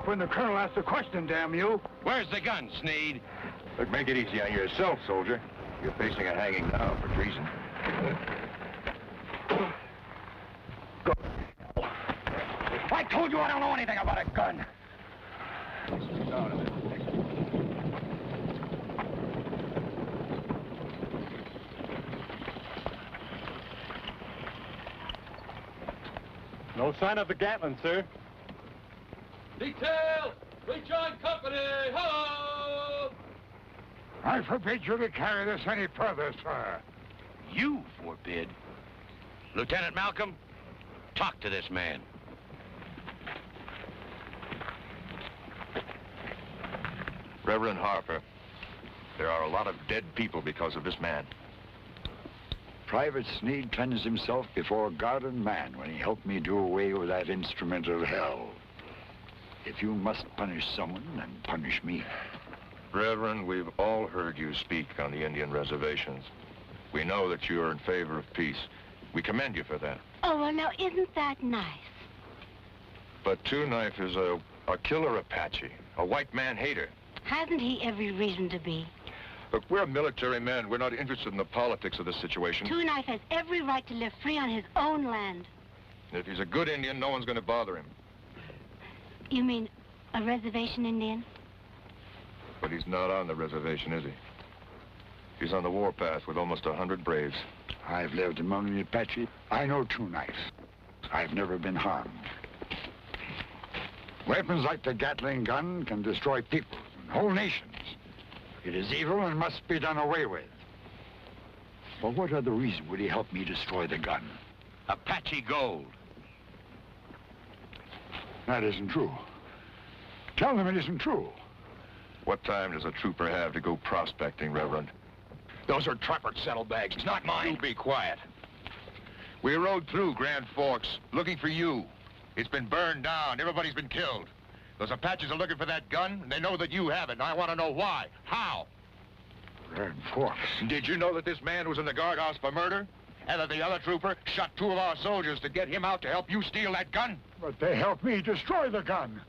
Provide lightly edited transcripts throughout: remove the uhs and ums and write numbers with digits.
when the colonel asks a question, damn you. Where's the gun, Sneed? Look, make it easy on yourself, soldier. You're facing a hanging now for treason. I told you I don't know anything about a gun. Down a minute. No sign of the Gatling, sir. Detail! Rejoin company! Ho! I forbid you to carry this any further, sir. You forbid? Lieutenant Malcolm, talk to this man. Reverend Harper, there are a lot of dead people because of this man. Private Sneed cleansed himself before God and man when he helped me do away with that instrument of hell. If you must punish someone, then punish me. Reverend, we've all heard you speak on the Indian reservations. We know that you are in favor of peace. We commend you for that. Oh, well, now, isn't that nice? But Two Knife is a killer Apache, a white man hater. Hasn't he every reason to be? Look, we're military men. We're not interested in the politics of this situation. Two Knife has every right to live free on his own land. If he's a good Indian, no one's going to bother him. You mean a reservation Indian? But he's not on the reservation, is he? He's on the warpath with almost 100 braves. I've lived among the Apache. I know Two Knife. I've never been harmed. Weapons like the Gatling gun can destroy peoples and whole nations. It is evil and must be done away with. For what other reason would he help me destroy the gun? Apache gold. That isn't true. Tell them it isn't true. What time does a trooper have to go prospecting, Reverend? Those are Trapper's saddlebags, not mine. You be quiet. We rode through Grand Forks looking for you. It's been burned down. Everybody's been killed. Those Apaches are looking for that gun, and they know that you have it, and I want to know why. How? Grand Forks. Did you know that this man was in the guardhouse for murder? And that the other trooper shot 2 of our soldiers to get him out to help you steal that gun? But they helped me destroy the gun.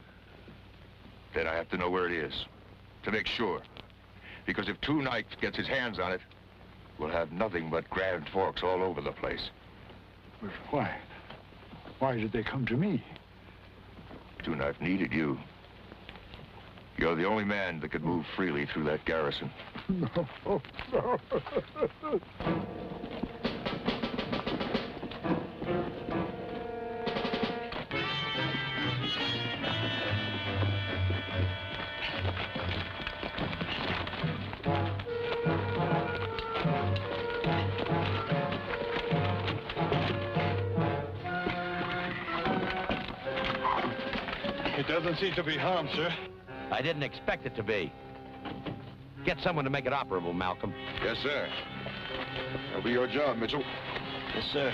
Then I have to know where it is, to make sure. Because if Two Knife gets his hands on it, we'll have nothing but Grand Forks all over the place. But why? Why did they come to me? Two Knife needed you. You're the only man that could move freely through that garrison. No, no. It doesn't seem to be harmed, sir. I didn't expect it to be. Get someone to make it operable, Malcolm. Yes, sir. That'll be your job, Mitchell. Yes, sir.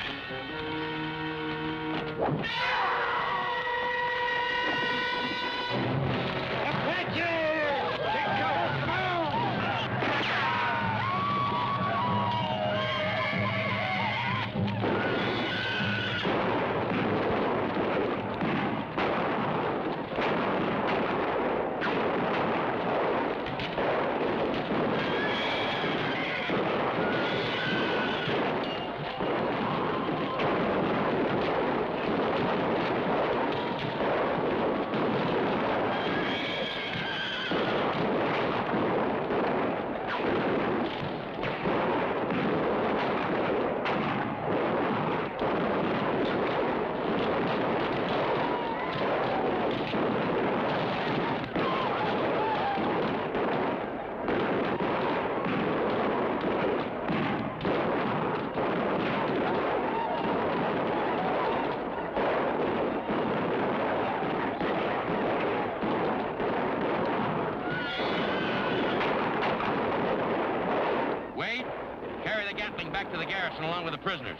Back to the garrison along with the prisoners.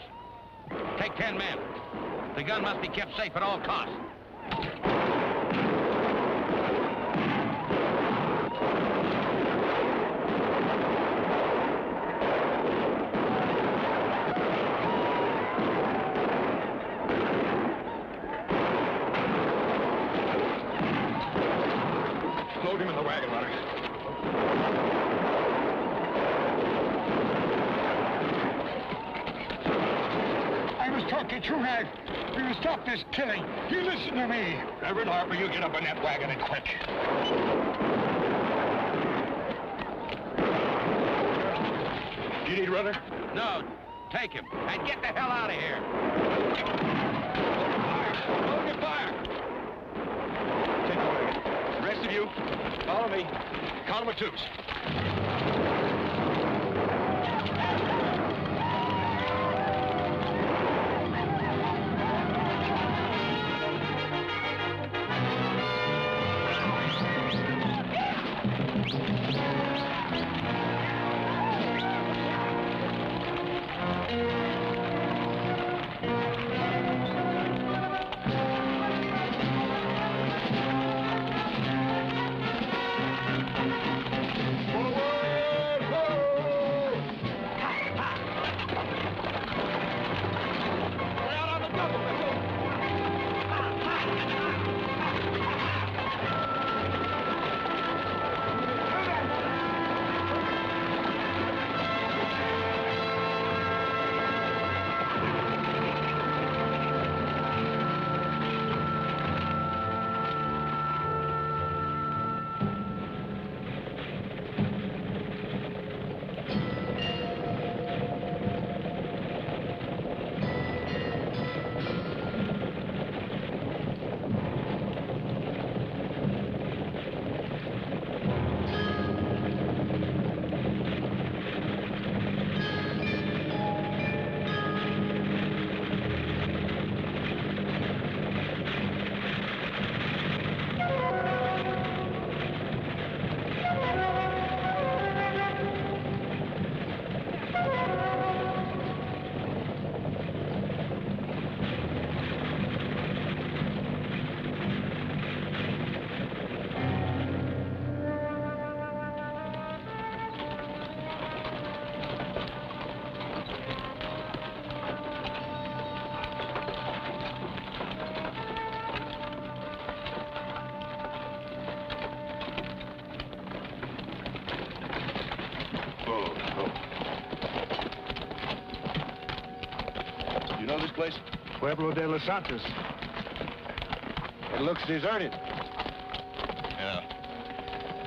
Take 10 men. The gun must be kept safe at all costs. I'll get you back. You stop this killing. You listen to me. Reverend Harper, you get up in that wagon and quick. Do you need a runner? No, take him and get the hell out of here. Hold your fire! Take the wagon. The rest of you, follow me. Count them of twos. You know this place? Pueblo de los Santos. It looks deserted. Yeah.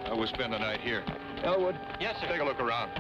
I will spend the night here. Elwood. Yes, sir. Take a look around.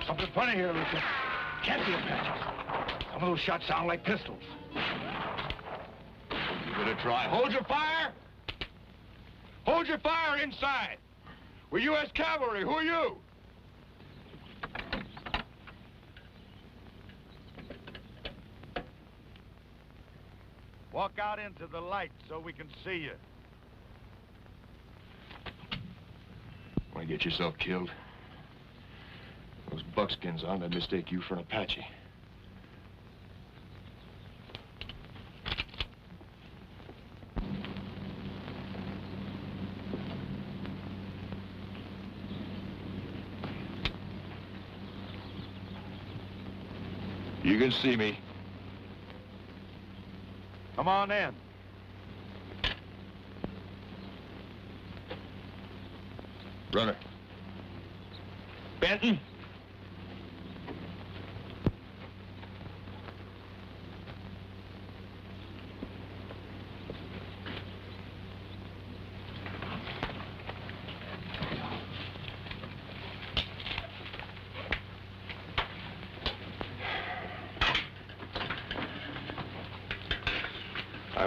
Something funny here, Lucia. Can't be Apaches. Some of those shots sound like pistols. Give it a try. Hold your fire! Hold your fire inside! We're U.S. cavalry. Who are you? Walk out into the light so we can see you. Want to get yourself killed? Those buckskins on, they'd mistake you for an Apache. You can see me. Come on in. Runner. Benton.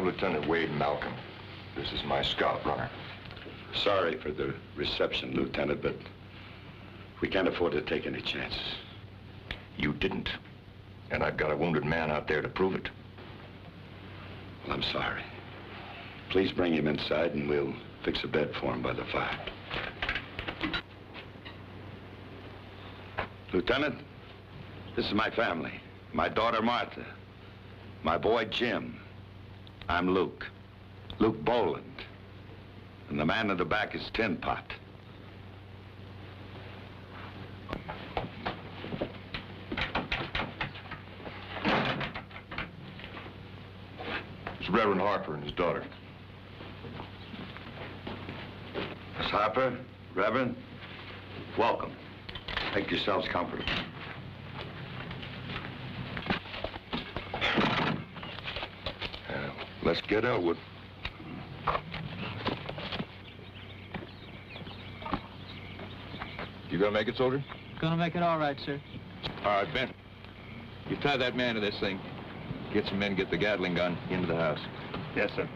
I'm Lieutenant Wade Malcolm. This is my scout runner. Sorry for the reception, Lieutenant, but we can't afford to take any chances. You didn't. And I've got a wounded man out there to prove it. Well, I'm sorry. Please bring him inside and we'll fix a bed for him by the fire. Lieutenant, this is my family. My daughter, Martha. My boy, Jim. I'm Luke. Luke Boland. And the man in the back is Tin Pot. It's Reverend Harper and his daughter. Miss Harper, Reverend, welcome. Make yourselves comfortable. Let's get Elwood. You gonna make it, soldier? Gonna make it all right, sir. All right, Ben. You tie that man to this thing. Get some men, get the Gatling gun into the house. Yes, sir.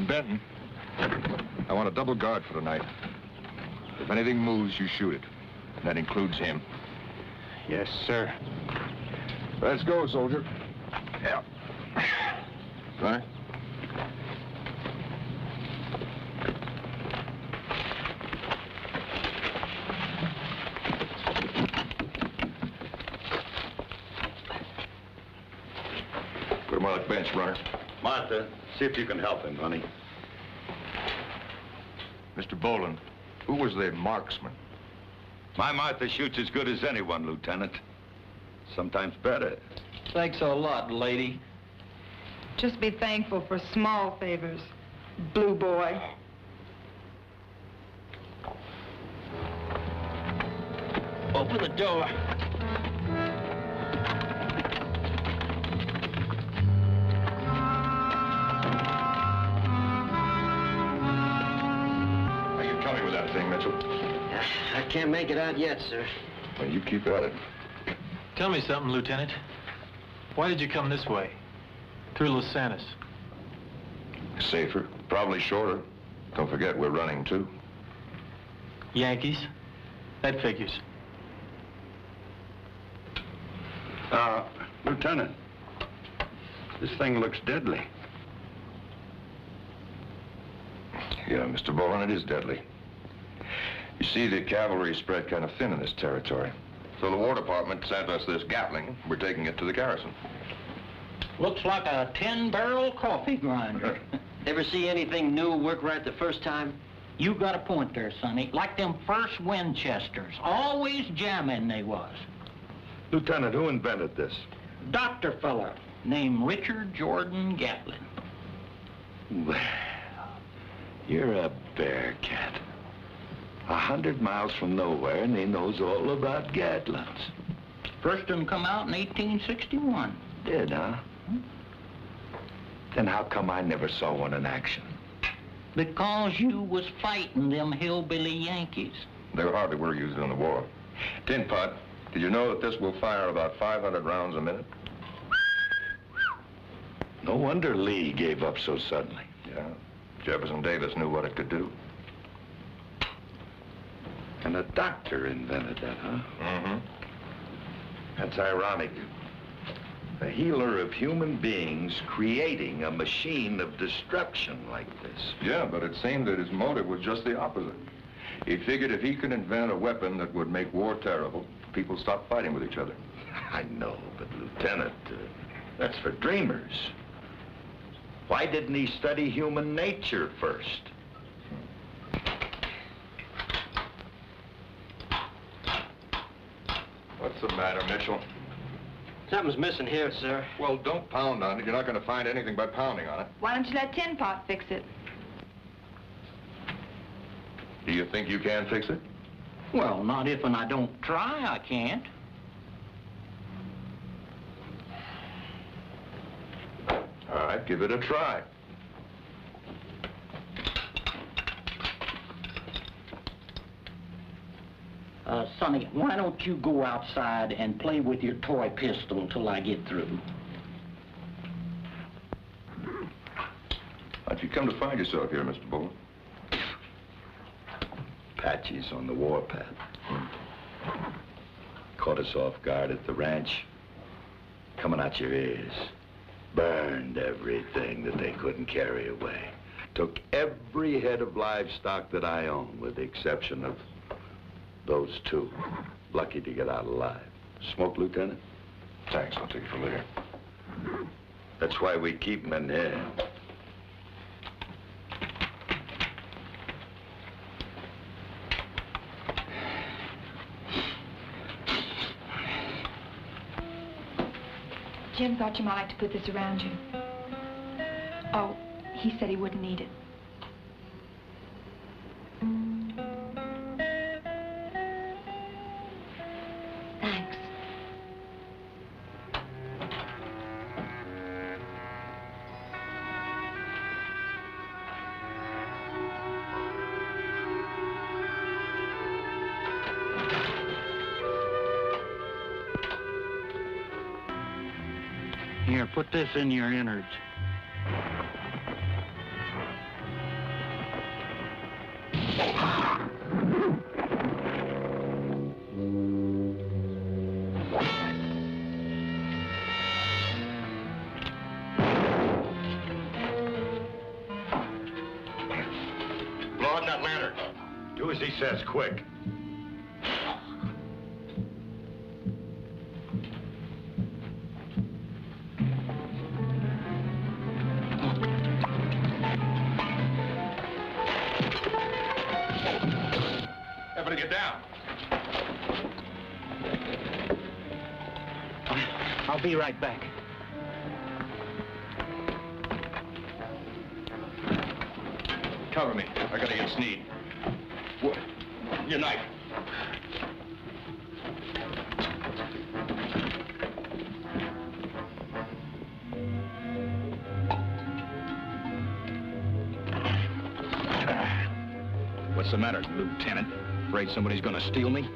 Benton, I want a double guard for tonight. If anything moves, you shoot it. And that includes him. Yes, sir. Let's go, soldier. Yeah. Right? Put him on the bench, runner. Martha, see if you can help him, honey. Mr. Boland, who was the marksman? My Martha shoots as good as anyone, Lieutenant. Sometimes better. Thanks a lot, lady. Just be thankful for small favors, Blue Boy. Open the door. Are you coming with that thing, Mitchell? I can't make it out yet, sir. Well, you keep at it. Tell me something, Lieutenant. Why did you come this way? Through Los Santos? Safer, probably shorter. Don't forget, we're running, too. Yankees? That figures. Lieutenant, this thing looks deadly. Yeah, Mr. Boland, it is deadly. You see, the cavalry is spread kind of thin in this territory. So the War Department sent us this Gatling. We're taking it to the garrison. Looks like a 10-barrel coffee grinder. Ever see anything new work right the first time? You got a point there, Sonny. Like them first Winchesters. Always jamming they was. Lieutenant, who invented this? Doctor fella named Richard Jordan Gatling. Well, you're a bear cat. 100 miles from nowhere, and he knows all about Gatlings. First one come out in 1861. Did, huh? Then how come I never saw one in action? Because you was fighting them hillbilly Yankees. They hardly were used in the war. Tin Pot, did you know that this will fire about 500 rounds a minute? No wonder Lee gave up so suddenly. Yeah. Jefferson Davis knew what it could do. And a doctor invented that, huh? Mm-hmm. That's ironic. A healer of human beings creating a machine of destruction like this. Yeah, but it seemed that his motive was just the opposite. He figured if he could invent a weapon that would make war terrible, people stop fighting with each other. I know, but Lieutenant, that's for dreamers. Why didn't he study human nature first? What's the matter, Mitchell? Something's missing here, sir. Well, don't pound on it. You're not going to find anything by pounding on it. Why don't you let Tin Pot fix it? Do you think you can fix it? Well, not if and I don't try, I can't. All right, give it a try. Sonny, why don't you go outside and play with your toy pistol till I get through? How'd you come to find yourself here, Mr. Bull? Apaches on the warpath. Caught us off guard at the ranch. Coming out your ears. Burned everything that they couldn't carry away. Took every head of livestock that I own, with the exception of those two. Lucky to get out alive. Smoke, Lieutenant? Thanks, I'll take it from there. That's why we keep them in here. Jim thought you might like to put this around you. Oh, he said he wouldn't need it. Thanks. Here, put this in your innards. Blow out that lantern. Do as he says, quick. Everybody get down. I'll be right back. Cover me. I gotta get Sneed. What? Your knife. What's the matter, Lieutenant? Afraid somebody's gonna steal me?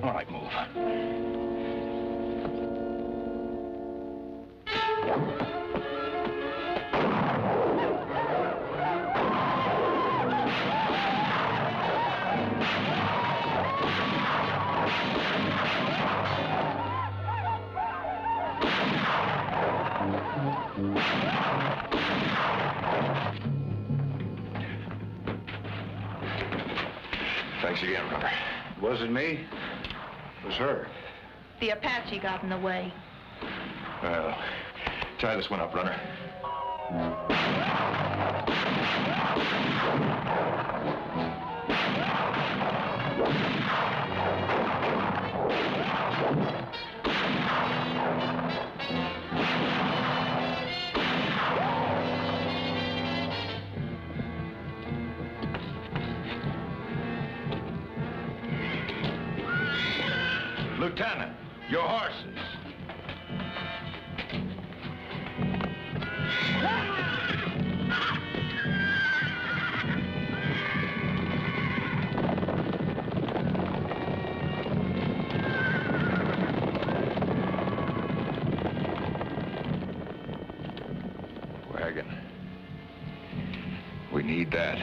All right, move. Thanks again, Runner. It wasn't me. It was her. The Apache got in the way. Well, tie this one up, Runner. Lieutenant, your horses. Wagon. We need that.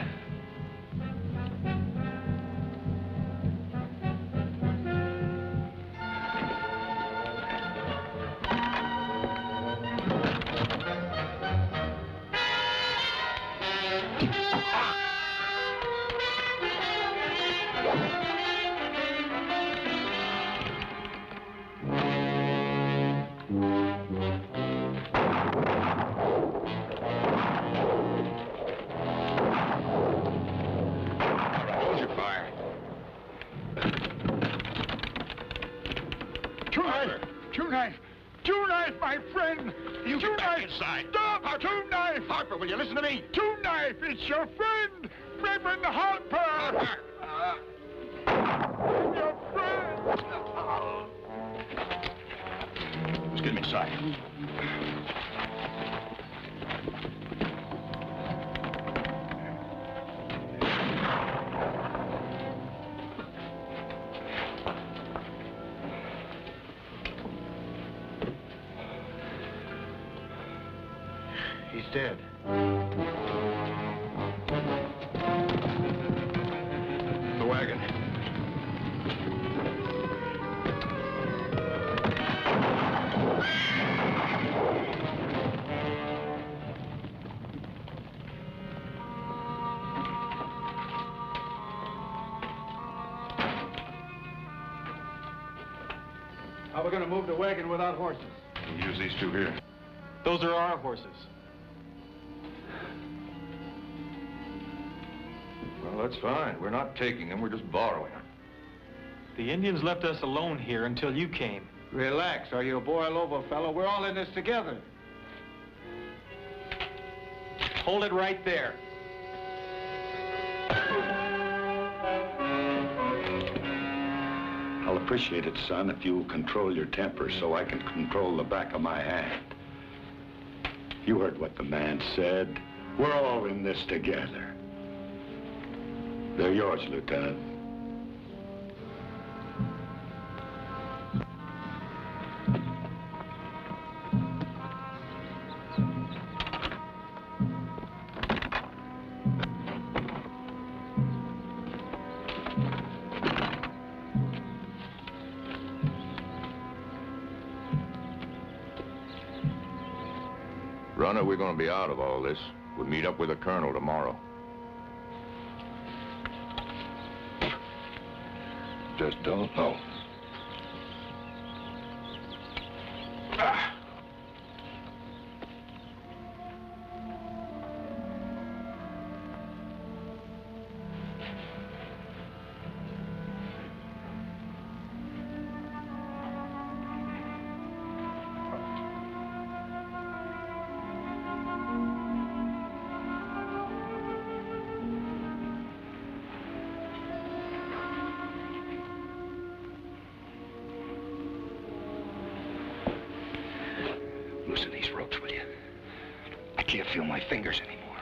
tobacco, will you listen to me? Two Knife, it's your friend, Reverend Harper. Your friend. Let's get him inside. He's dead. The wagon. How are we going to move the wagon without horses? We'll use these two here. Those are our horses. Well, that's fine. We're not taking them. We're just borrowing them. The Indians left us alone here until you came. Relax, or you'll boil over, fellow. We're all in this together. Hold it right there. I'll appreciate it, son, if you'll control your temper so I can control the back of my hand. You heard what the man said. We're all in this together. They're yours, Lieutenant. Runner, we're going to be out of all this. We'll meet up with the colonel tomorrow. Just don't know. Loosen these ropes, will you? I can't feel my fingers anymore.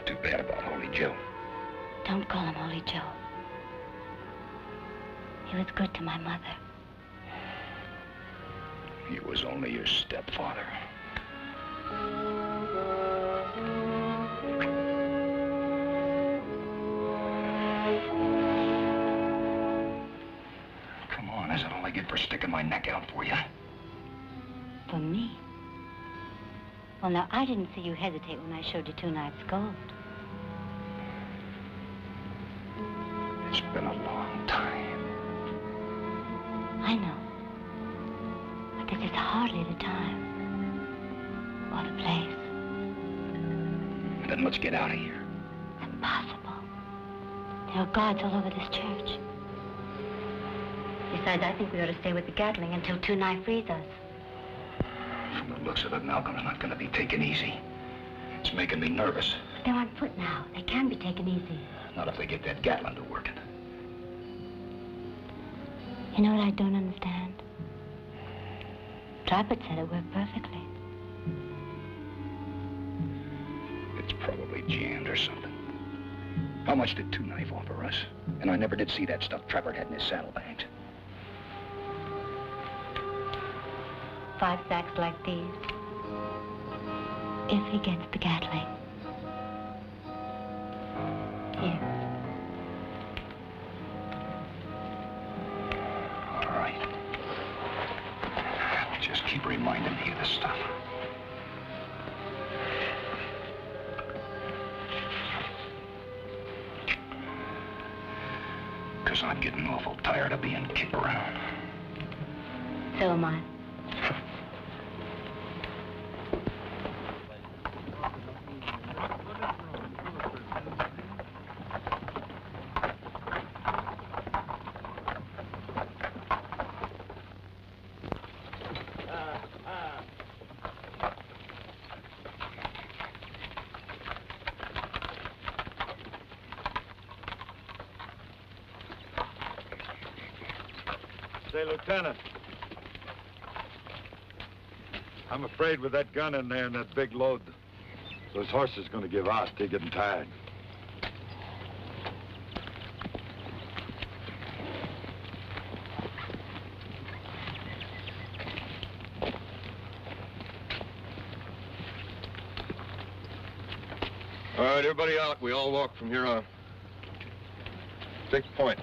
Too bad about Holy Joe. Don't call him Holy Joe. He was good to my mother. He was only your stepfather. Come on, is it all I get for sticking my neck out for you? For me? Well, now, I didn't see you hesitate when I showed you 2 Knives Gold. It's been a long time. I know. But this is hardly the time. Or the place. Then let's get out of here. Impossible. There are guards all over this church. Besides, I think we ought to stay with the Gatling until 2 Knife frees us. From the looks of it, Malcolm's not going to be taken easy. It's making me nervous. They're on foot now. They can be taken easy. Not if they get that Gatling to working. You know what I don't understand? Droppert said it worked perfectly. It's probably jammed or something. How much did 2 Knife offer us? And I never did see that stuff Droppert had in his saddlebags. 5 sacks like these. If he gets the Gatling. Here. All right. Just keep reminding me of this stuff. Because I'm getting awful tired of being kicked around. So am I. Say, Lieutenant. I'm afraid with that gun in there and that big load, those horses are going to give out. They're getting tired. All right, everybody out. We all walk from here on. Take point.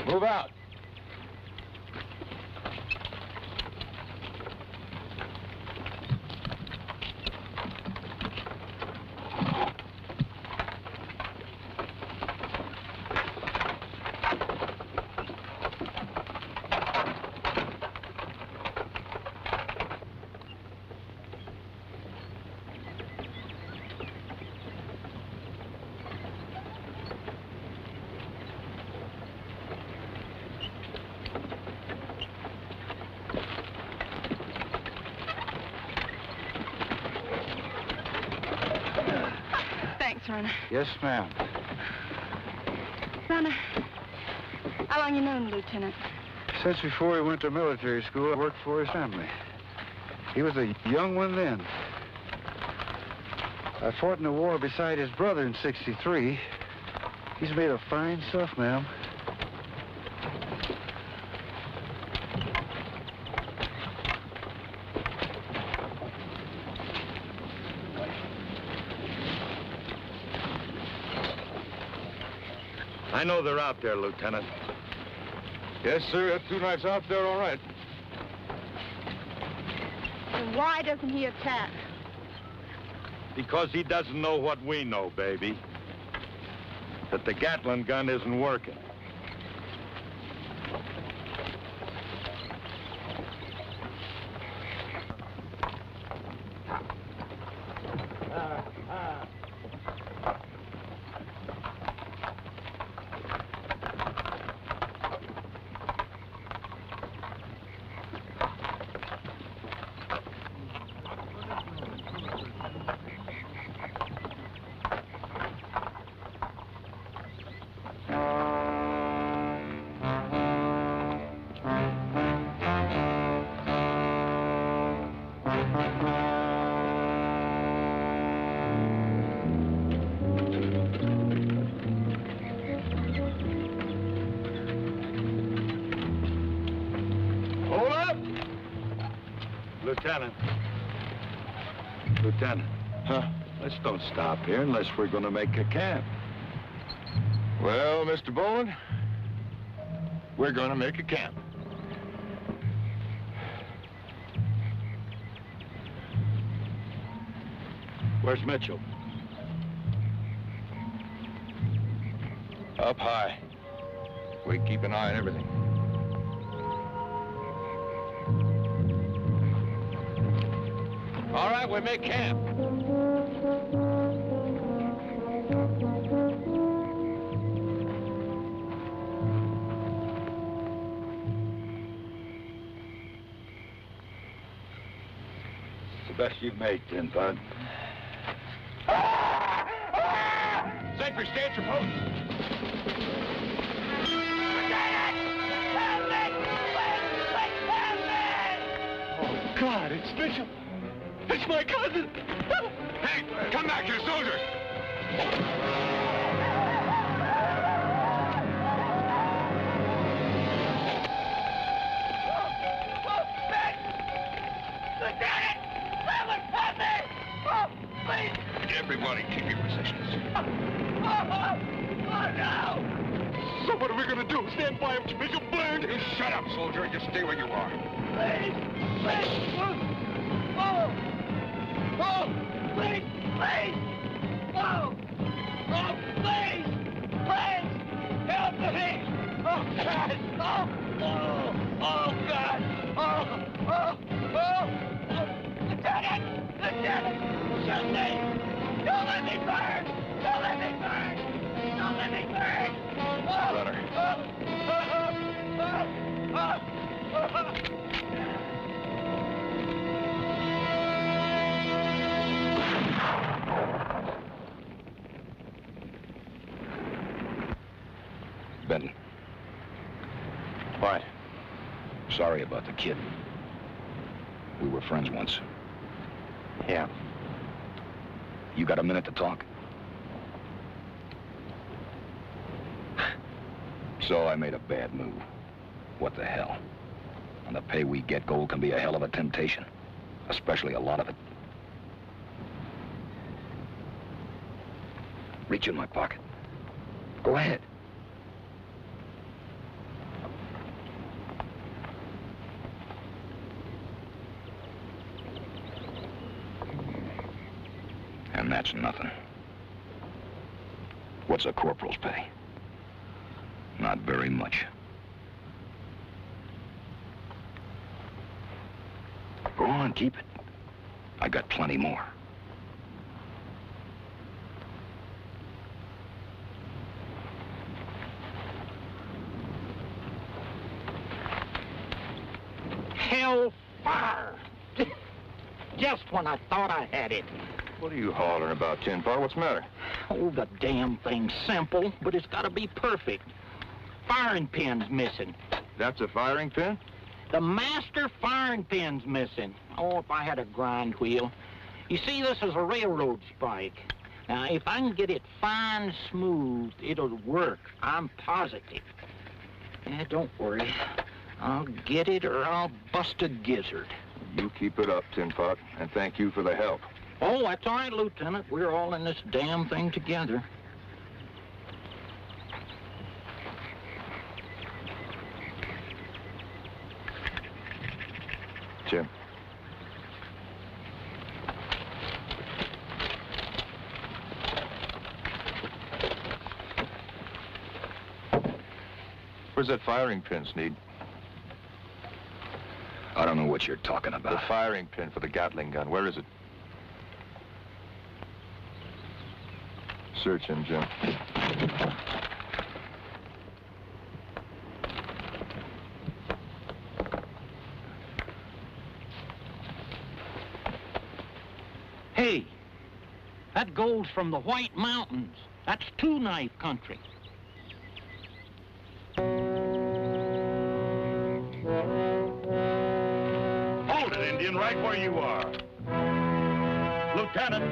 Move out. Thanks, Hanna. Yes, ma'am. Hanna, how long you known the lieutenant? Since before he went to military school, I worked for his family. He was a young one then. I fought in the war beside his brother in '63. He's made of fine stuff, ma'am. I know they're out there, Lieutenant. Yes, sir. That 2 nights out there, all right. And why doesn't he attack? Because he doesn't know what we know, baby. That the Gatling gun isn't working. Lieutenant. Huh? Let's don't stop here unless we're going to make a camp. Well, Mr. Boland, we're going to make a camp. Where's Mitchell? Up high. We keep an eye on everything. All right, we make camp. It's the best you've made, Tin Bud. Sentry, stay at your post. Oh, God, it's Mitchell. It's my cousin! Hey, come back here, soldiers! Everybody, keep your positions. So what are we gonna do? Stand by him to Mitchell burned? You shut up, soldier, and just stay where you are. Oh, please, please! Oh, oh, please! Please! Help me! Oh, God! Oh, Oh, oh, God! Lieutenant! Lieutenant! Shoot me! Don't let me burn! Don't let me burn! Don't let me burn! Benton. Why? Sorry about the kid. We were friends once. Yeah. You got a minute to talk? So I made a bad move. What the hell? On the pay we get, gold can be a hell of a temptation. Especially a lot of it. Reach in my pocket. Go ahead. And that's nothing. What's a corporal's pay? Not very much. Go on, keep it. I got plenty more. Hellfire! Just when I thought I had it. What are you hollering about, Tin Pot? What's the matter? Oh, the damn thing's simple, but it's got to be perfect. Firing pin's missing. That's a firing pin? The master firing pin's missing. Oh, if I had a grind wheel. You see, this is a railroad spike. Now, if I can get it fine smooth, it'll work. I'm positive. Yeah, don't worry. I'll get it or I'll bust a gizzard. You keep it up, Tin Pot, and thank you for the help. Oh, that's all right, Lieutenant. We're all in this damn thing together. Jim. Where's that firing pin, Sneed? I don't know what you're talking about. The firing pin for the Gatling gun. Where is it? Search him, Jim. Hey, that gold's from the White Mountains. That's two-knife country. Hold it, Indian, right where you are. Lieutenant.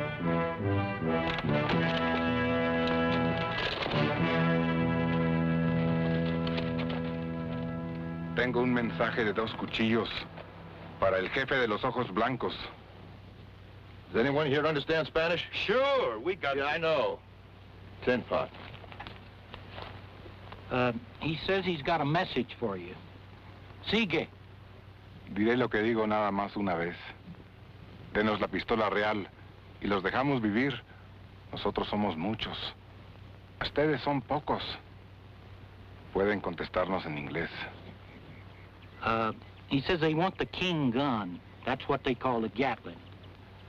Tengo un mensaje de 2 cuchillos para el jefe de los ojos blancos. Does anyone here understand Spanish? Sure, we got... Yeah, I know. Tin Pot. He says he's got a message for you. Sigue. Diré lo que digo nada más una vez. Denos la pistola real y los dejamos vivir. Nosotros somos muchos. Ustedes son pocos. Pueden contestarnos en inglés. He says they want the king gun. That's what they call the Gatling.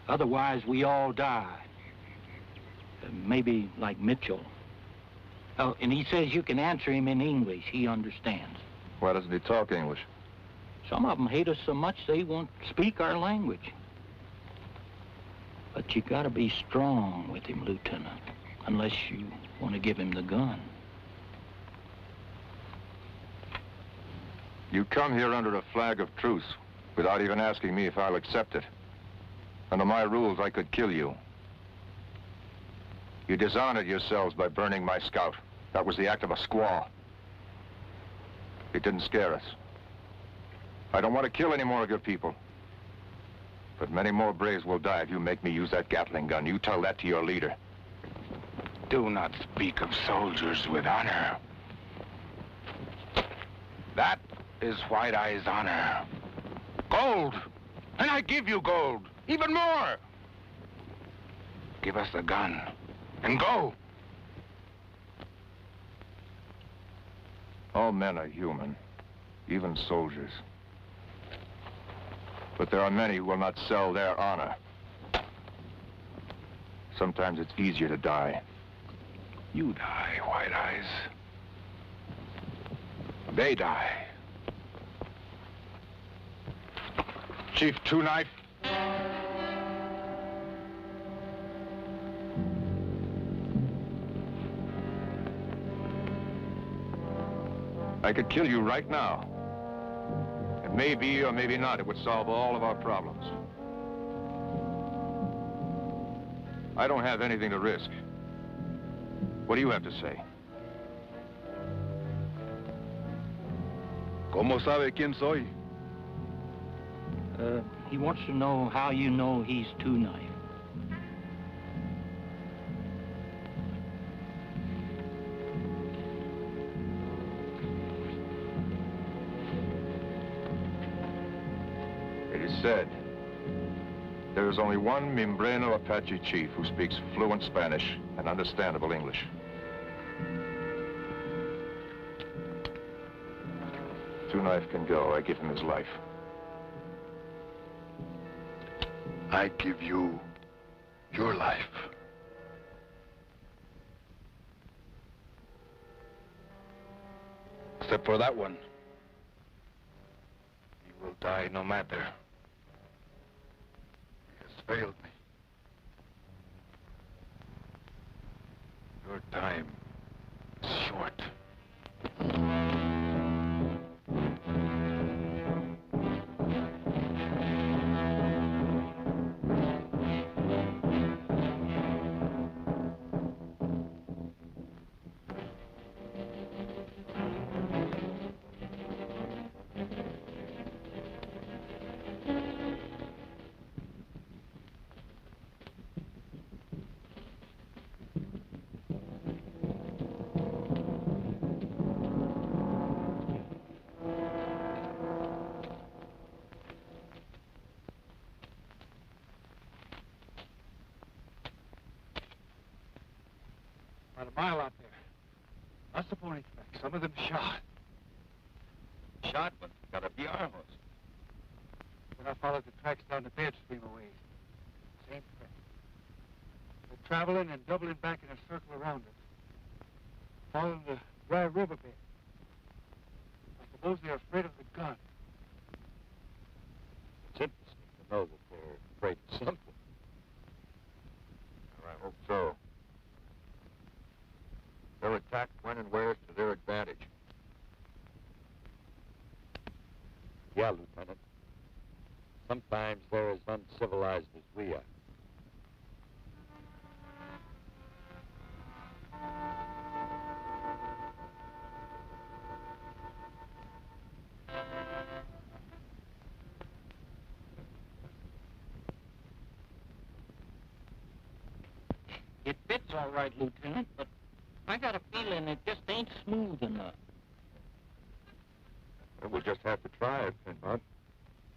Otherwise, we all die. Maybe like Mitchell. Oh, and he says you can answer him in English. He understands. Why doesn't he talk English? Some of them hate us so much they won't speak our language. But you gotta be strong with him, Lieutenant, unless you want to give him the gun. You come here under a flag of truce without even asking me if I'll accept it. Under my rules, I could kill you. You dishonored yourselves by burning my scout. That was the act of a squaw. It didn't scare us. I don't want to kill any more of your people. But many more braves will die if you make me use that Gatling gun. You tell that to your leader. Do not speak of soldiers with honor. That is White Eye's honor. Gold! And I give you gold. Even more! Give us the gun and go. All men are human. even soldiers. But there are many who will not sell their honor. Sometimes it's easier to die. You die, White Eyes. They die. Chief Two Knife. I could kill you right now. And maybe or maybe not, it would solve all of our problems. I don't have anything to risk. What do you have to say? ¿Cómo sabe quién soy? He wants to know how you know he's Two Knife. It is said there is only one Mimbreno Apache chief who speaks fluent Spanish and understandable English. Two Knife can go. I give him his life. I give you your life. Except for that one. He will die no matter. He has failed me. Your time is short. About a mile out there. Lots of pony tracks. Some of them shot. Shot, but gotta be our horse. Then I followed the tracks down the bed stream a ways. Same track. They're traveling and doubling back in a circle around us. Following the dry riverbed. I suppose they're afraid of the gun. It's interesting to know that they're afraid of something. I hope so. They'll attack when and where to their advantage. Yeah, Lieutenant. Sometimes they're as uncivilized as we are. It fits all right, Lieutenant, but I got a feeling it just ain't smooth enough. Well, we'll just have to try it, Pinbot.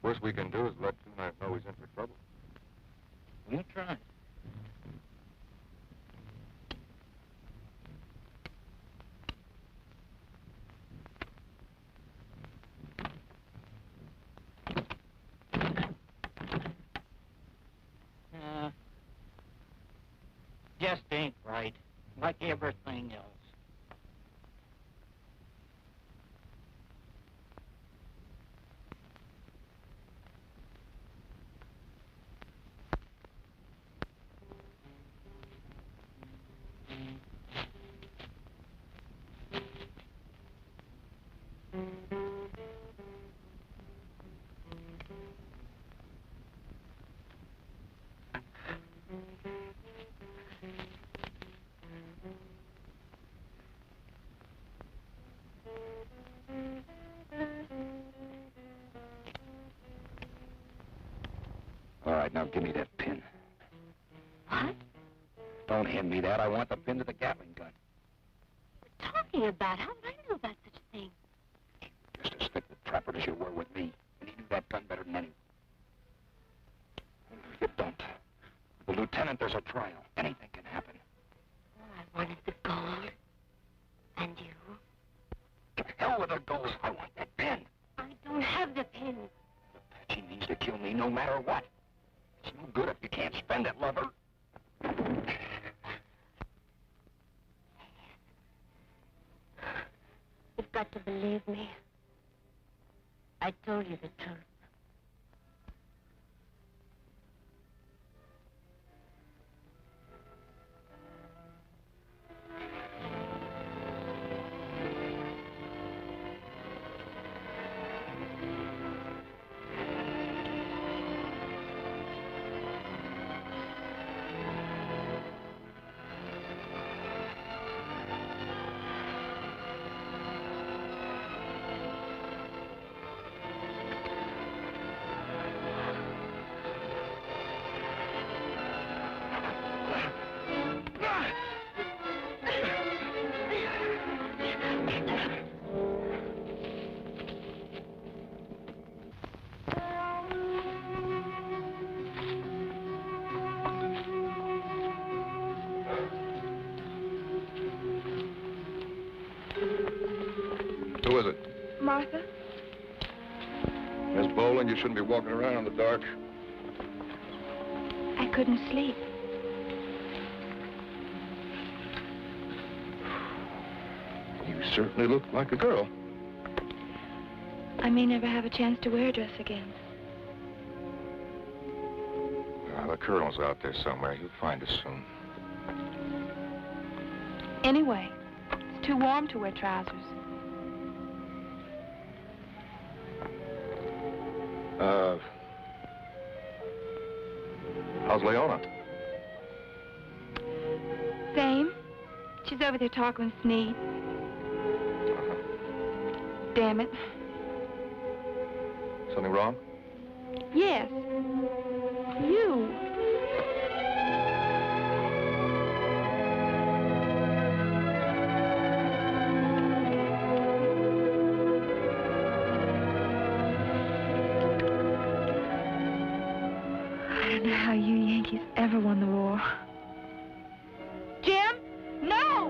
Worst we can do is let Two Knife know he's in for trouble. We'll try. Just ain't right, like everything else. All right, now give me that pin. What? Don't hand me that. I want the pin to the Gatling gun. What are you talking about? How would I know about such a thing? Just as thick with Trapper as you were with me. And he knew that gun better than anyone. If you don't, the lieutenant, there's a trial. Anything can happen. Oh, I wanted the gold. And you? To hell with the gold. I want that pin. a pin. She means to kill me no matter what. It's no good if you can't spend it, lover. You've got to believe me. I told you the truth. Who is it? Martha? Miss Boland, you shouldn't be walking around in the dark. I couldn't sleep. You certainly look like a girl. I may never have a chance to wear a dress again. The colonel's out there somewhere. He'll find us soon. Anyway, it's too warm to wear trousers. How's Leona? Same. She's over there talking with Sneed. Damn it. Something wrong? Yes. You. I don't know how you Yankees ever won the war. Jim? No!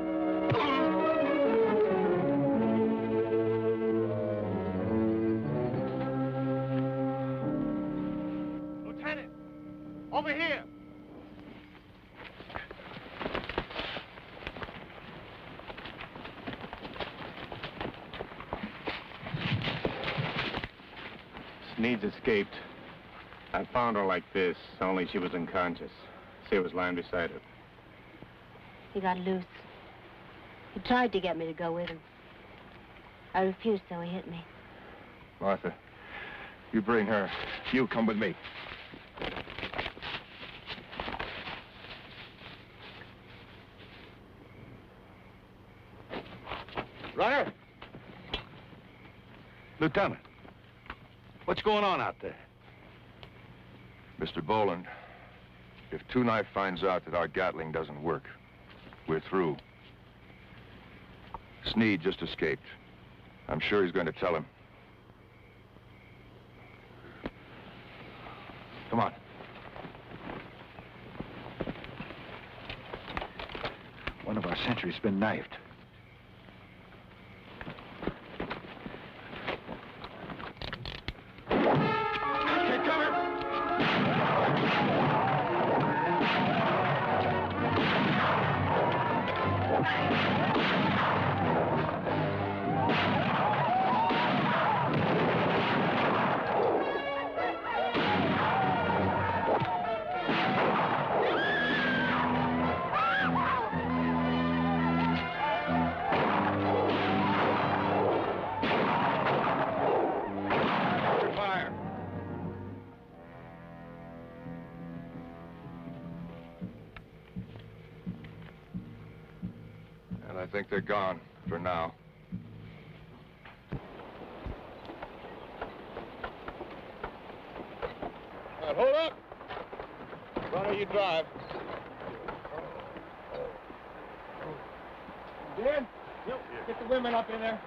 Lieutenant! Over here! Sneed's escaped. I found her like this, only she was unconscious. She was lying beside her. He got loose. He tried to get me to go with him. I refused, so he hit me. Martha, you bring her. You come with me. Runner! Lieutenant, What's going on out there? Mr. Boland, if Two Knife finds out that our Gatling doesn't work, we're through. Sneed just escaped. I'm sure he's going to tell him. Come on. One of our sentries been knifed. Take cover! Fire! And I think they're gone for now. Now, hold up! Runner, you drive. Dan, get the women up in there.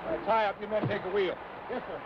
All right, tie up, you men take a wheel. Yes, sir.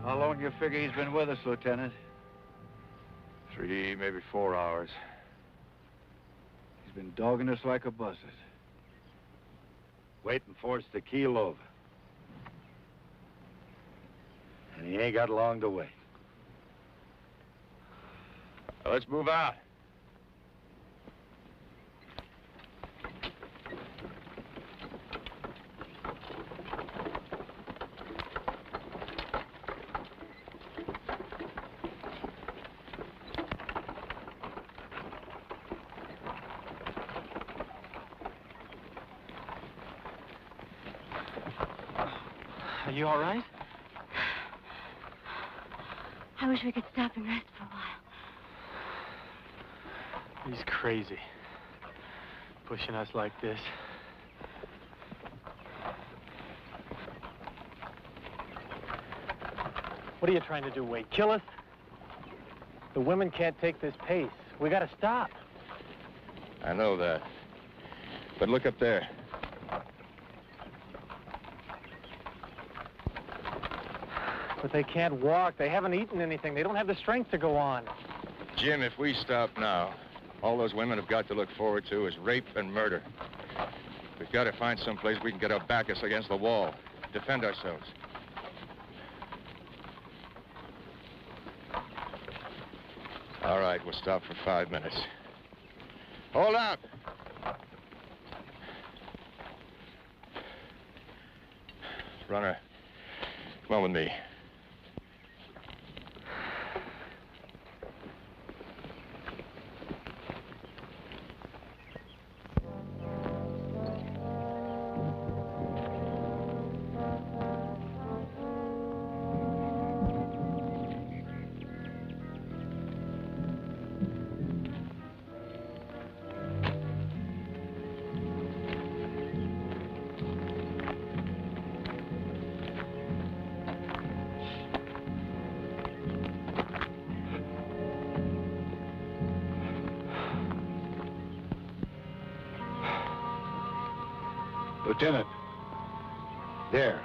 How long do you figure he's been with us, Lieutenant? 3, maybe 4 hours. He's been dogging us like a buzzard. Waiting for us to keel over. And he ain't got long to wait. Let's move out. Are you all right? I wish we could stop and rest for a while. He's crazy. Pushing us like this. What are you trying to do, Wade? Kill us? The women can't take this pace. We gotta stop. I know that. But look up there. But they can't walk. They haven't eaten anything. They don't have the strength to go on. Jim, if we stop now, all those women have got to look forward to is rape and murder. We've got to find some place we can get our backus against the wall, defend ourselves. All right, we'll stop for 5 minutes. Hold up! Runner, come on with me. Lieutenant. There.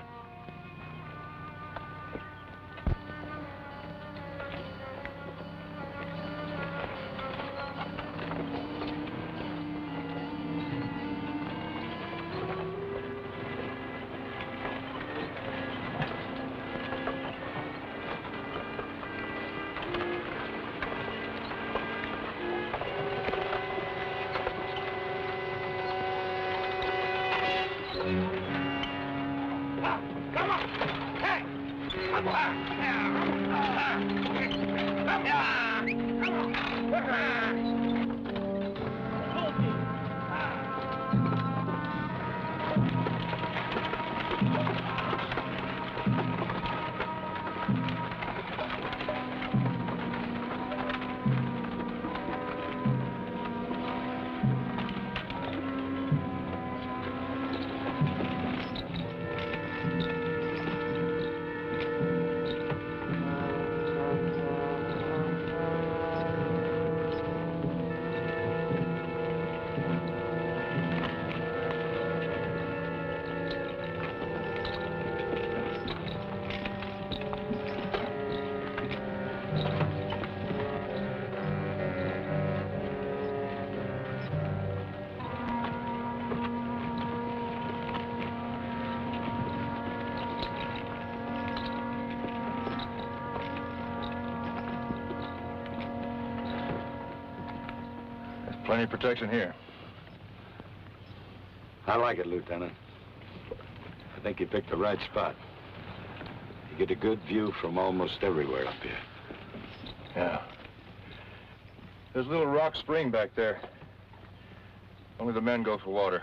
Plenty of protection here. I like it, Lieutenant. I think you picked the right spot. You get a good view from almost everywhere up here. Yeah. There's a little rock spring back there. Only the men go for water.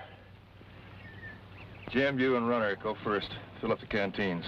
Jim, you and Runner, go first. Fill up the canteens.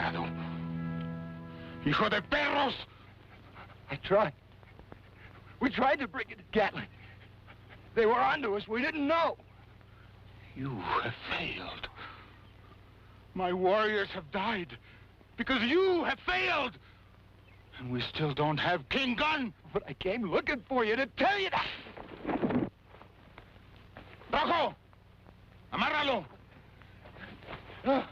desgraciado. Hijo de perros! I tried. We tried to bring it to Gatling. They were onto us. We didn't know. You have failed. My warriors have died because you have failed. And we still don't have King Gun. But I came looking for you to tell you that. Rojo! Amárralo! No.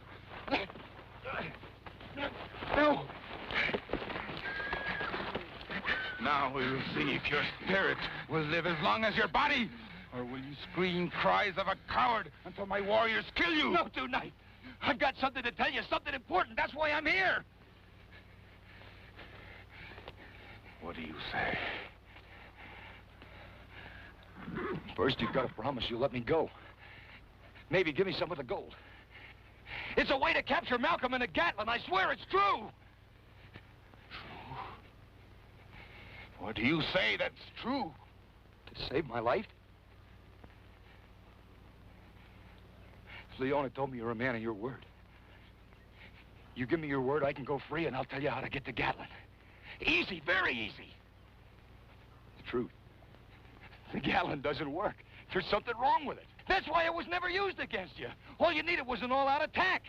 Now we will see if your spirit will live as long as your body, or will you scream cries of a coward until my warriors kill you? No, tonight. I've got something to tell you, something important. That's why I'm here. What do you say? First, you've got to promise you'll let me go. Maybe give me some of the gold. It's a way to capture Malcolm and the Gatling. I swear it's true. True? What do you say that's true? To save my life? Leona told me you're a man of your word. You give me your word, I can go free, and I'll tell you how to get to Gatling. Easy, very easy. The truth. The Gatling doesn't work. There's something wrong with it. That's why it was never used against you. All you needed was an all-out attack.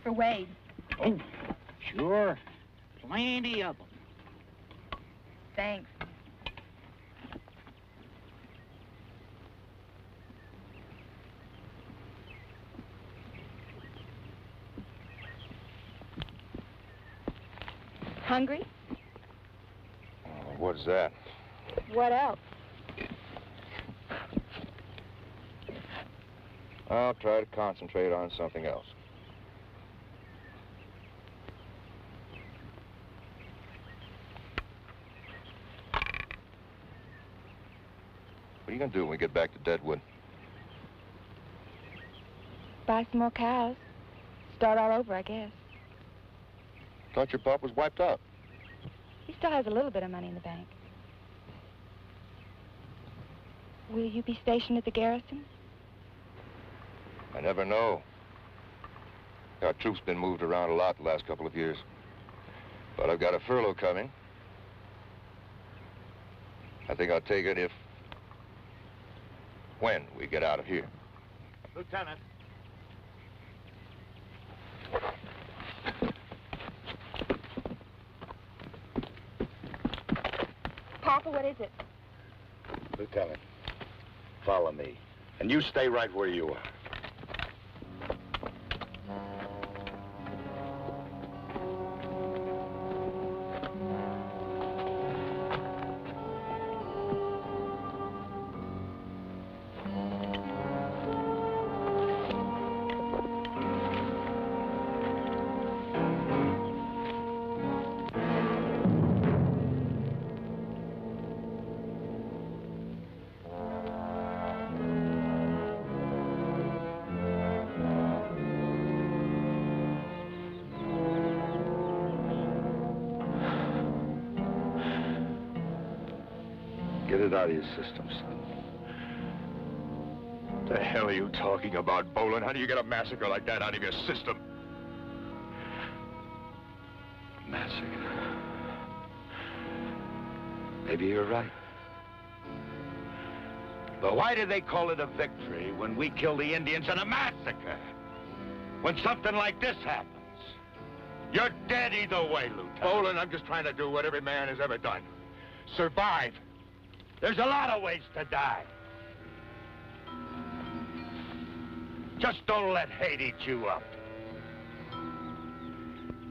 For Wade. Oh, sure. Plenty of them. Thanks. Hungry? What's that? What else? I'll try to concentrate on something else. What are you gonna do when we get back to Deadwood? Buy some more cows. Start all over, I guess. Thought your pop was wiped out. He still has a little bit of money in the bank. Will you be stationed at the garrison? I never know. Our troops been moved around a lot the last couple of years. But I've got a furlough coming. I think I'll take it when we get out of here. Lieutenant. Papa, what is it? Lieutenant, follow me. And you stay right where you are. Get it out of your system, son. The hell are you talking about, Boland? How do you get a massacre like that out of your system? Massacre. Maybe you're right. But why do they call it a victory when we kill the Indians in a massacre? When something like this happens? You're dead either way, Lieutenant. Boland, I'm just trying to do what every man has ever done. Survive. There's a lot of ways to die. Just don't let hate eat you up.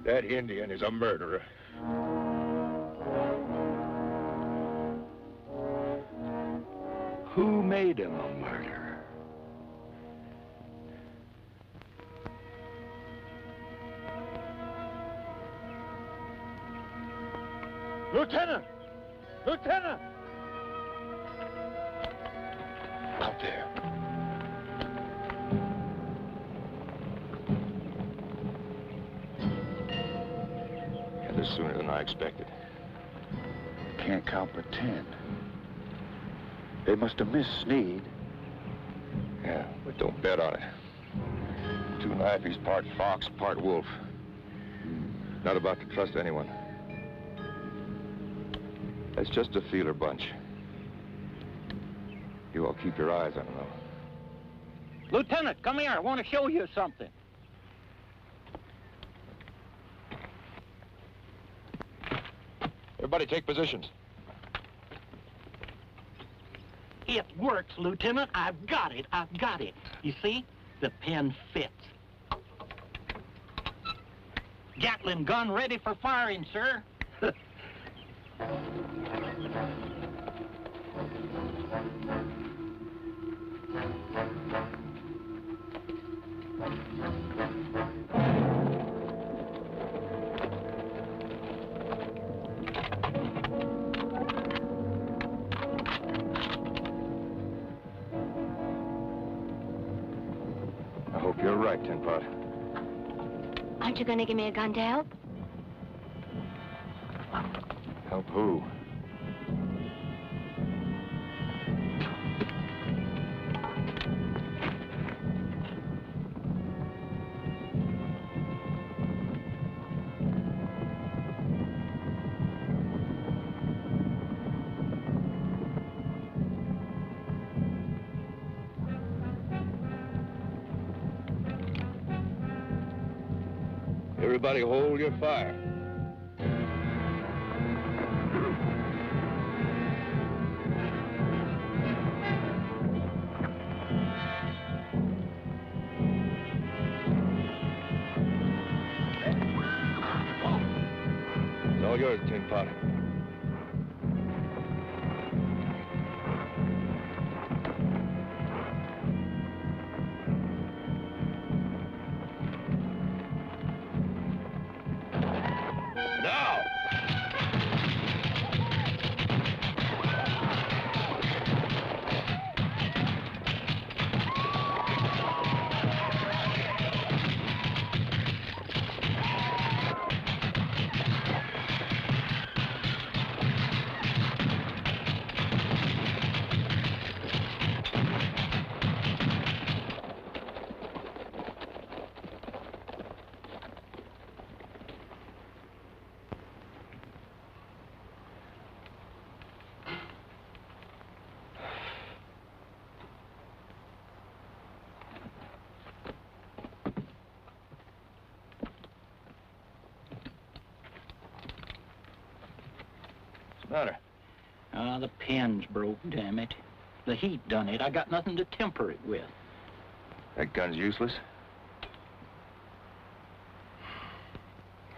That Indian is a murderer. Who made him a murderer? Lieutenant! Lieutenant! Out there. And this sooner than I expected. Can't count but 10. They must have missed Sneed. Yeah, but don't bet on it. Two knifey's part fox, part wolf. Not about to trust anyone. That's just a feeler bunch. You all keep your eyes on them, though. Lieutenant, come here. I want to show you something. Everybody take positions. It works, Lieutenant. I've got it. I've got it. You see? The pen fits. Gatling gun ready for firing, sir. I hope you're right, Tin Pot. Aren't you going to give me a gun to help? Help who? Everybody hold your fire. It's all yours, Tin Pot. Matter? The pen's broke, damn it. The heat done it. I got nothing to temper it with. That gun's useless?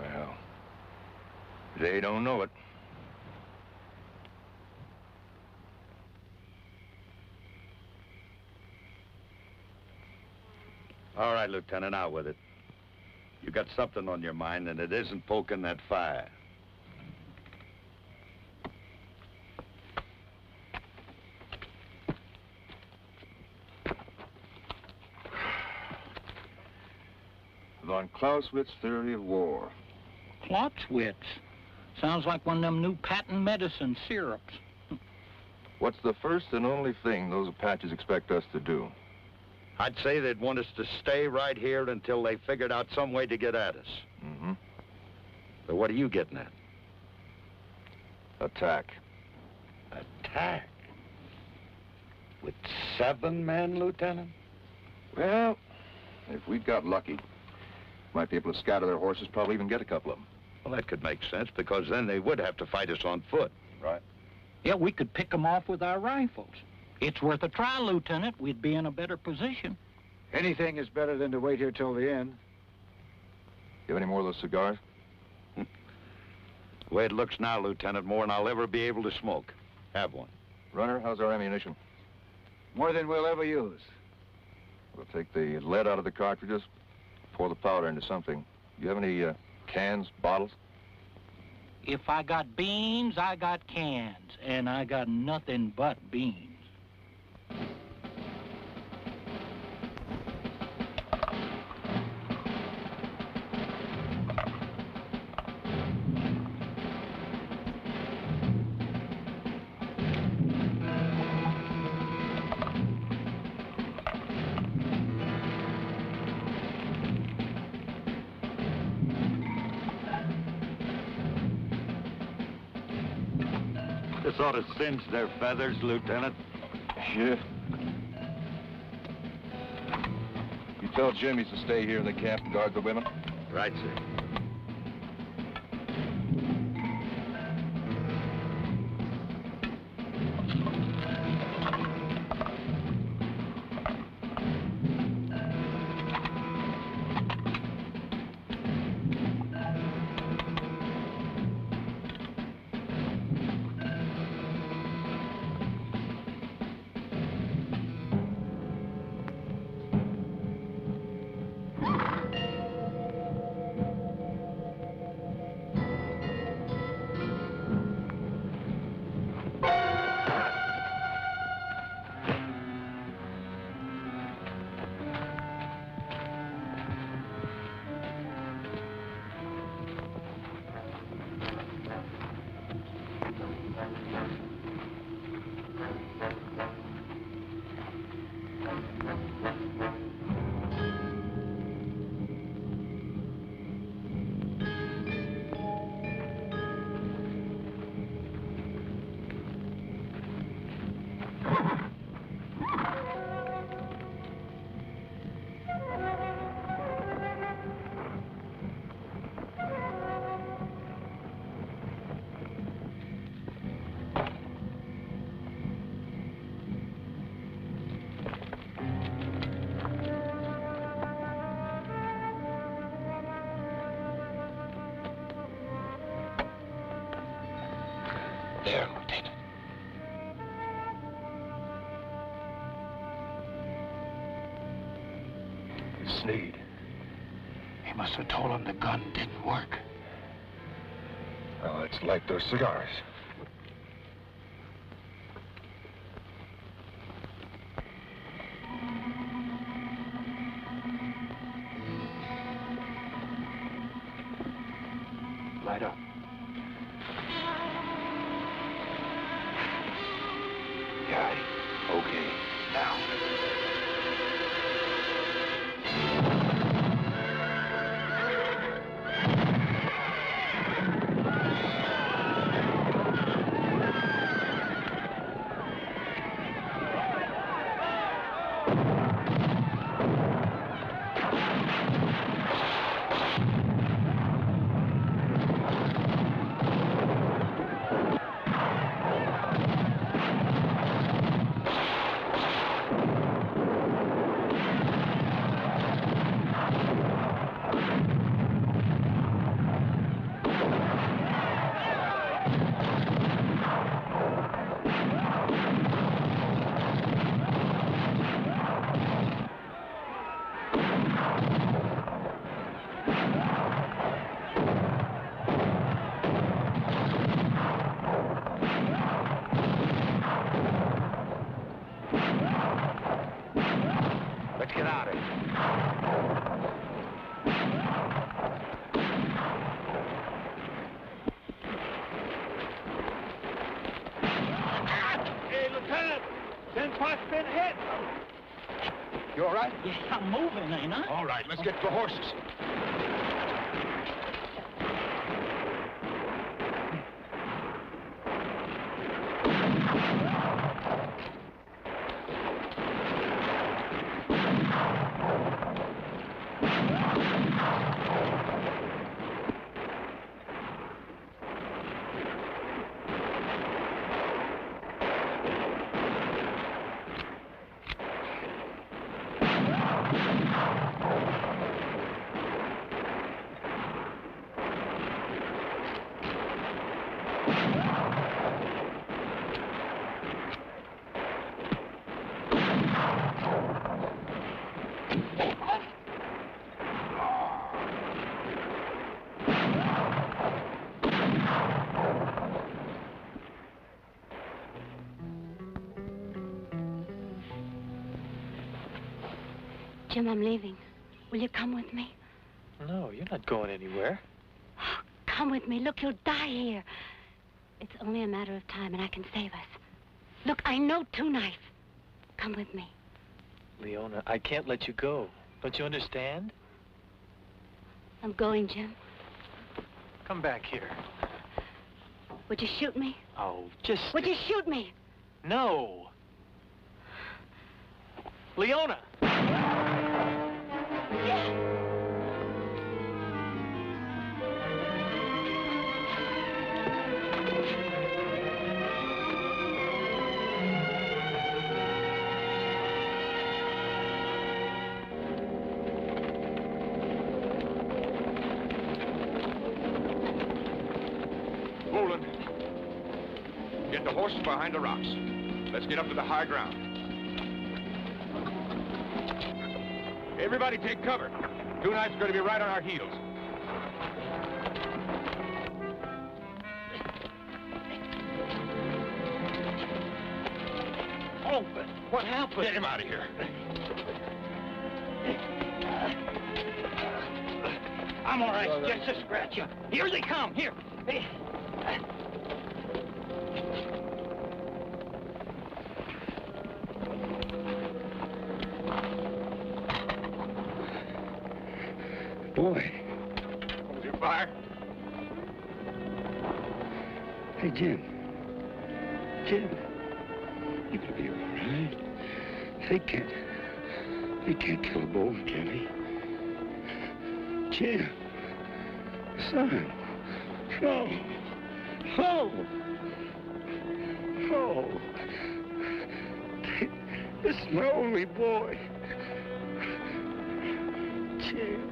Well, they don't know it. All right, Lieutenant, out with it. You got something on your mind, and it isn't poking that fire. Von Clausewitz's theory of war. Clausewitz? Sounds like one of them new patent medicine syrups. What's the first and only thing those Apaches expect us to do? I'd say they'd want us to stay right here until they figured out some way to get at us. Mm-hmm. But what are you getting at? Attack. Attack? With 7 men, Lieutenant? Well, if we got lucky, might be able to scatter their horses, probably even get a couple of them. Well, that could make sense, because then they would have to fight us on foot. Right. Yeah, we could pick them off with our rifles. It's worth a try, Lieutenant. We'd be in a better position. Anything is better than to wait here till the end. You have any more of those cigars? The way it looks now, Lieutenant, more than I'll ever be able to smoke. Have one. Runner, how's our ammunition? More than we'll ever use. We'll take the lead out of the cartridges, pour the powder into something. You have any cans, bottles? If I got beans, I got cans, and I got nothing but beans. This ought to singe their feathers, Lieutenant. Yeah. You tell Jim he's to stay here in the camp and guard the women? Right, sir. There, Lieutenant. Sneed. He must have told him the gun didn't work. Well, let's light those cigars. Light up. Got it. Okay, now. Let's get out of here. Hey, Lieutenant! Denpot's been hit! You all right? Yeah, I'm moving, ain't I? All right, let's get to the horses. Jim, I'm leaving. Will you come with me? No, you're not going anywhere. Come with me. Look, you'll die here. It's only a matter of time, and I can save us. Look, I know Two Knife. Come with me. Leona, I can't let you go. Don't you understand? I'm going, Jim. Come back here. Would you shoot me? Oh, just... Would you shoot me? No. Leona! Boland, get the horses behind the rocks. Let's get up to the high ground. Everybody take cover. Two Knife's going to be right on our heels. Oh, but what happened? Get him out of here. I'm all right, just a scratch. Here they come, here. Hey. Boy. Hold your fire. Hey, Jim. Jim. You're gonna be all right. They can't kill a bull, can they? Jim. Son. No. Oh. Oh. This is my only boy. Jim.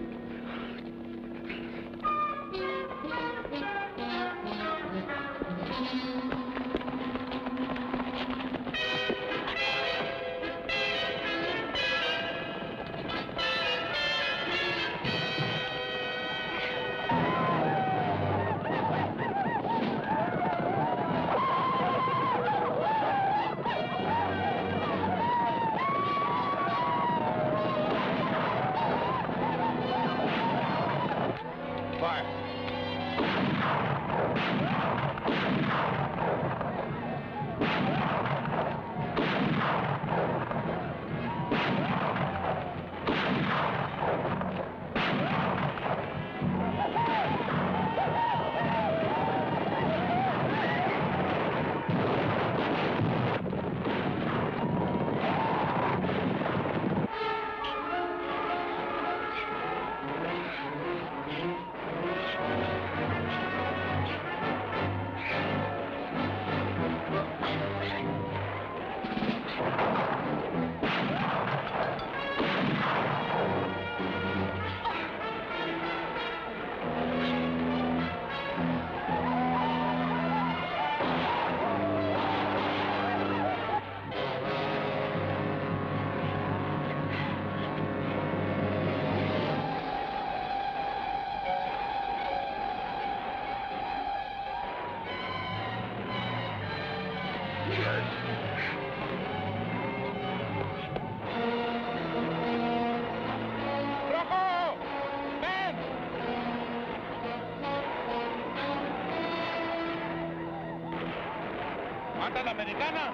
¡Mata a la americana!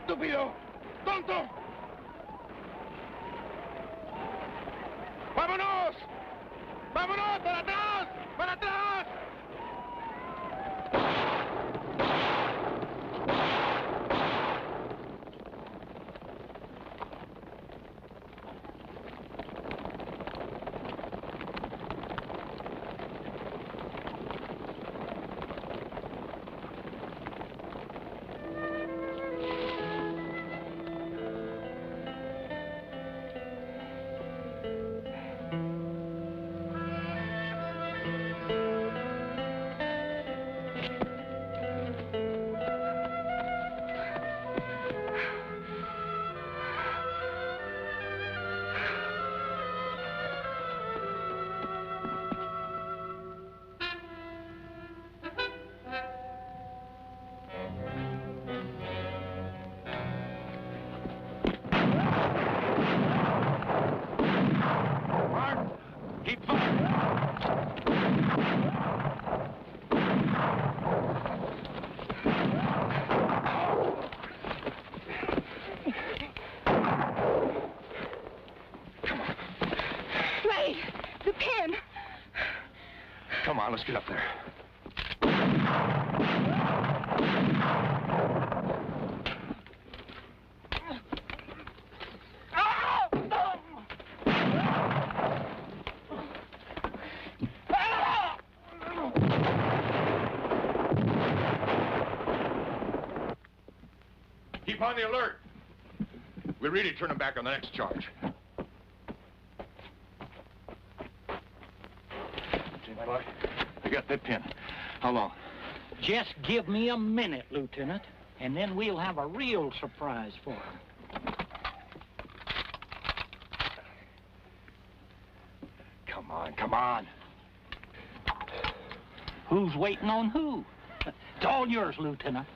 ¡Estúpido! ¡Tonto! ¡Vámonos! ¡Vámonos! ¡Para atrás! ¡Para atrás! Come on, let's get up there. Keep on the alert. We'll really turn them back on the next charge. Jimmy boy, I got that pin. How long? Just give me a minute, Lieutenant, and then we'll have a real surprise for him. Come on, come on. Who's waiting on who? It's all yours, Lieutenant.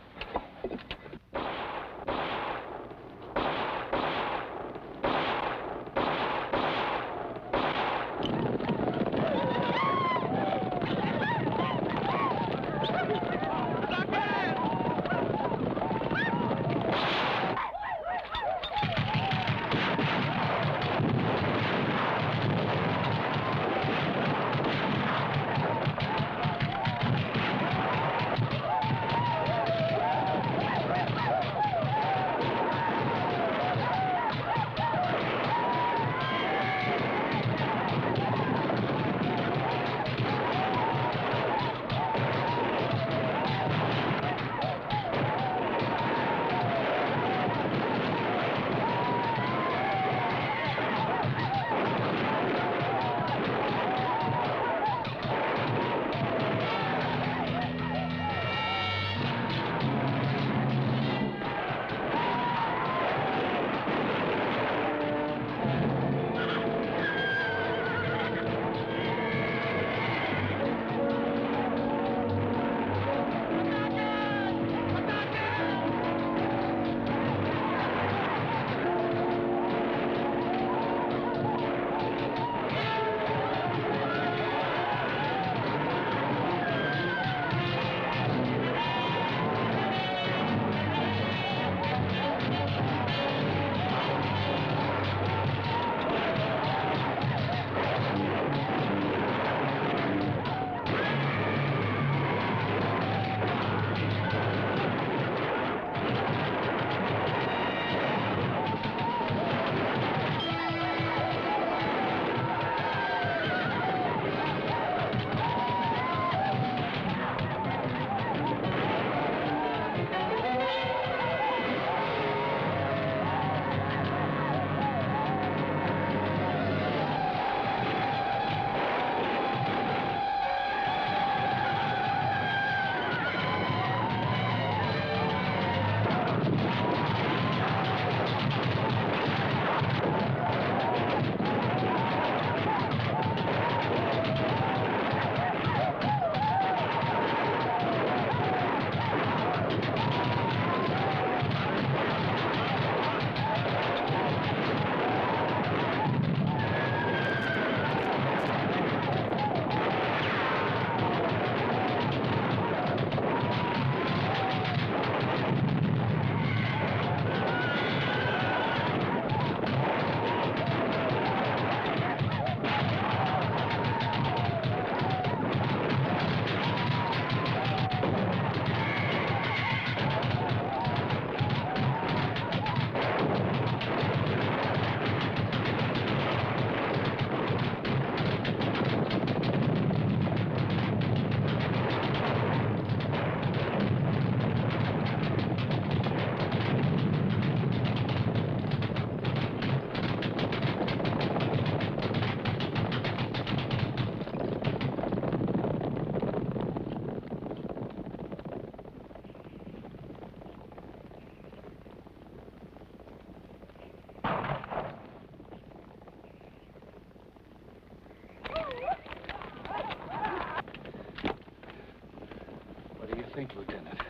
think, Lieutenant?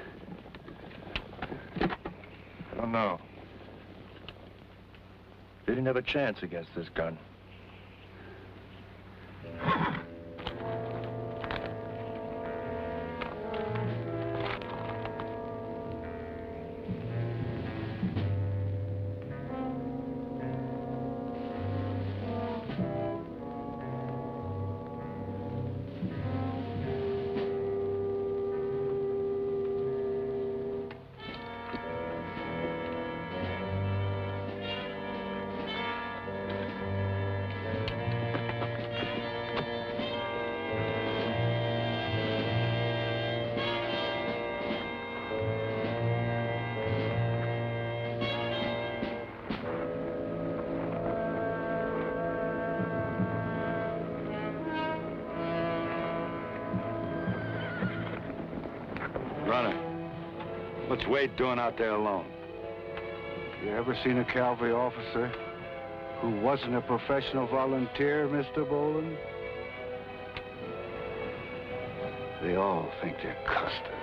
I don't know. They didn't have a chance against this gun. Runner, what's Wade doing out there alone? You ever seen a cavalry officer who wasn't a professional volunteer, Mr. Boland? They all think they're Custer.